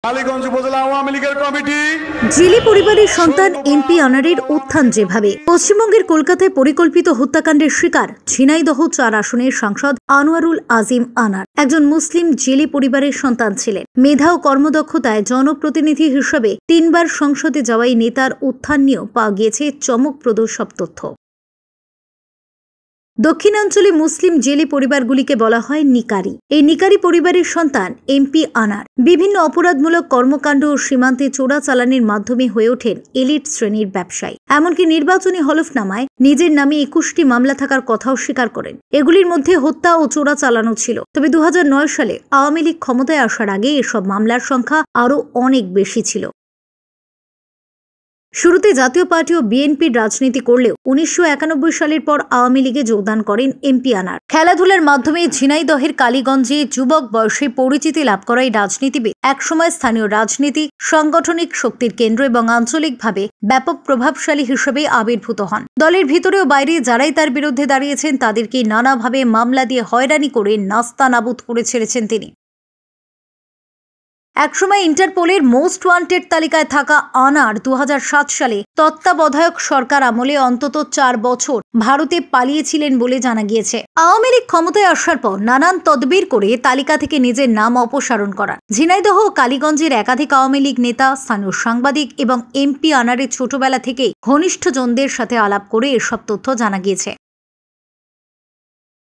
কালীগঞ্জ উপজেলা আওয়ামী লীগের কমিটি জেলে পরিবারের সন্তান এমপি আনারের উত্থান যেভাবে পশ্চিমবঙ্গের কলকাতায় পরিকল্পিত হত্যাকাণ্ডের শিকার ঝিনাইদহ ৪ আসনের সাংসদ আনোয়ারুল আজিম আনার একজন মুসলিম জেলে পরিবারের সন্তান ছিলেন। মেধা ও কর্মদক্ষতায় জনপ্রতিনিধি হিসেবে ৩ বার সংসদে যাওয়া এই নেতার উত্থান নিয়েও পাওয়া গিয়েছে চমকপ্রদ সব তথ্য। দক্ষিণাঞ্চলে মুসলিম জেলে পরিবারগুলিকে বলা হয় নিকারি। এই নিকারি পরিবারের সন্তান এমপি আনার বিভিন্ন অপরাধমূলক কর্মকাণ্ড ও সীমান্তে চোরাচালানির মাধ্যমে হয়ে ওঠেন এলিট শ্রেণীর ব্যবসায়ী। এমনকি নির্বাচনী হলফনামায় নিজের নামে ২১টি মামলা থাকার কথাও স্বীকার করেন। এগুলির মধ্যে হত্যা ও চোরাচালানো ছিল। তবে ২০০৯ সালে আওয়ামী লীগ ক্ষমতায় আসার আগে এসব মামলার সংখ্যা আরও অনেক বেশি ছিল। শুরুতে জাতীয় পার্টি ও বিএনপির রাজনীতি করলেও ১৯৯১ সালের পর আওয়ামী লীগে যোগদান করেন এমপি আনার। খেলাধুলার মাধ্যমে ঝিনাইদহের কালীগঞ্জে যুবক বয়সে পরিচিতি লাভ করা এই রাজনীতিবিদ একসময় স্থানীয় রাজনীতি, সাংগঠনিক শক্তির কেন্দ্র এবং আঞ্চলিকভাবে ব্যাপক প্রভাবশালী হিসেবে আবির্ভূত হন। দলের ভিতরে ও বাইরে যারাই তার বিরুদ্ধে দাঁড়িয়েছেন তাদেরকে নানাভাবে মামলা দিয়ে হয়রানি করে নাস্তানাবুদ করে ছেড়েছেন তিনি। একসময় ইন্টারপোলের মোস্ট ওয়ান্টেড তালিকায় থাকা আনার ২০০৭ সালে তত্ত্বাবধায়ক সরকার আমলে অন্তত ৪ বছর ভারতে পালিয়েছিলেন বলে জানা গিয়েছে। আওয়ামী লীগ ক্ষমতায় আসার পর নানান তদবির করে তালিকা থেকে নিজের নাম অপসারণ করা। ঝিনাইদহ ও কালীগঞ্জের একাধিক আওয়ামী লীগ নেতা, স্থানীয় সাংবাদিক এবং এমপি আনারের ছোটবেলা থেকেই ঘনিষ্ঠজনদের সাথে আলাপ করে এসব তথ্য জানা গিয়েছে।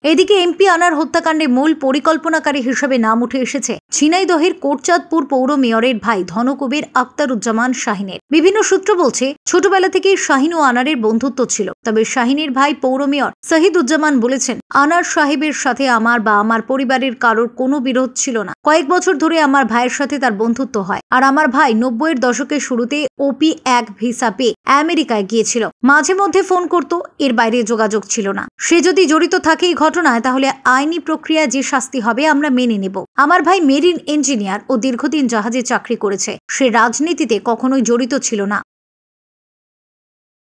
এদিকে এমপি আনার হত্যাকাণ্ডে মূল পরিকল্পনাকারী হিসেবে নাম উঠে এসেছে ঝিনাইদহের কোটচাঁদপুর পৌর মেয়রের ভাই ধনকুবের আক্তারুজ্জামান শাহিনের। বিভিন্ন সূত্র বলছে ছোটবেলা থেকেই শাহিন ও আনারের বন্ধুত্ব ছিল। তবে শাহিনের ভাই পৌর মেয়র শহীদুজ্জামান বলেছেন, আনার সাহেবের সাথে আমার বা আমার পরিবারের কারোর কোনো বিরোধ ছিল না। কয়েক বছর ধরে আমার ভাইয়ের সাথে তার বন্ধুত্ব হয়। আর আমার ভাই ৯০-এর দশকের শুরুতে OP-1 ভিসা পেয়ে আমেরিকায় গিয়েছিল। মাঝে মধ্যে ফোন করত, এর বাইরে যোগাযোগ ছিল না। সে যদি জড়িত থাকে এই ঘটনায় তাহলে আইনি প্রক্রিয়ায় যে শাস্তি হবে আমরা মেনে নেব। আমার ভাই মেরিন ইঞ্জিনিয়ার ও দীর্ঘদিন জাহাজে চাকরি করেছে। সে রাজনীতিতে কখনোই জড়িত ছিল না।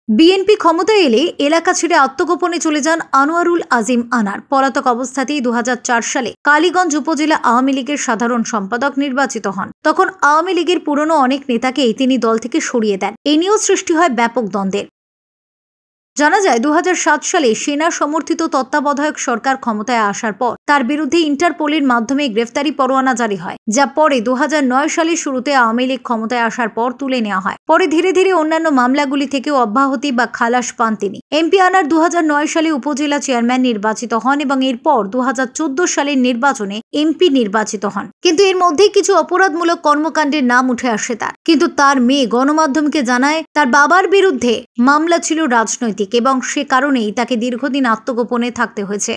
বিএনপি ক্ষমতায় এলে এলাকা ছেড়ে আত্মগোপনে চলে যান আনোয়ারুল আজিম আনার। পলাতক অবস্থাতেই ২০০৪ সালে কালীগঞ্জ উপজেলা আওয়ামী লীগের সাধারণ সম্পাদক নির্বাচিত হন। তখন আওয়ামী লীগের পুরনো অনেক নেতাকেই তিনি দল থেকে সরিয়ে দেন। এ নিয়েও সৃষ্টি হয় ব্যাপক দ্বন্দ্বের। জানা যায় ২০০৭ সালে সেনা সমর্থিত তত্ত্বাবধায়ক সরকার ক্ষমতায় আসার পর তার বিরুদ্ধে ইন্টারপোলের মাধ্যমে গ্রেফতারি পরোয়ানা জারি হয়, যা পরে ২০০৯ সালের শুরুতে আওয়ামী লীগ ক্ষমতায় আসার পর তুলে নেওয়া হয়। পরে ধীরে ধীরে অন্যান্য মামলাগুলি থেকেও অব্যাহতি বা খালাস পান তিনি। এমপি আনার ২০০৯ সালে উপজেলা চেয়ারম্যান নির্বাচিত হন এবং এরপর ২০১৪ সালের নির্বাচনে এমপি নির্বাচিত হন। কিন্তু এর মধ্যেই কিছু অপরাধমূলক কর্মকাণ্ডের নাম উঠে আসে তার। কিন্তু তার মেয়ে গণমাধ্যমকে জানায় তার বাবার বিরুদ্ধে মামলা ছিল রাজনৈতিক এবং সে কারণেই তাকে দীর্ঘদিন আত্মগোপনে থাকতে হয়েছে।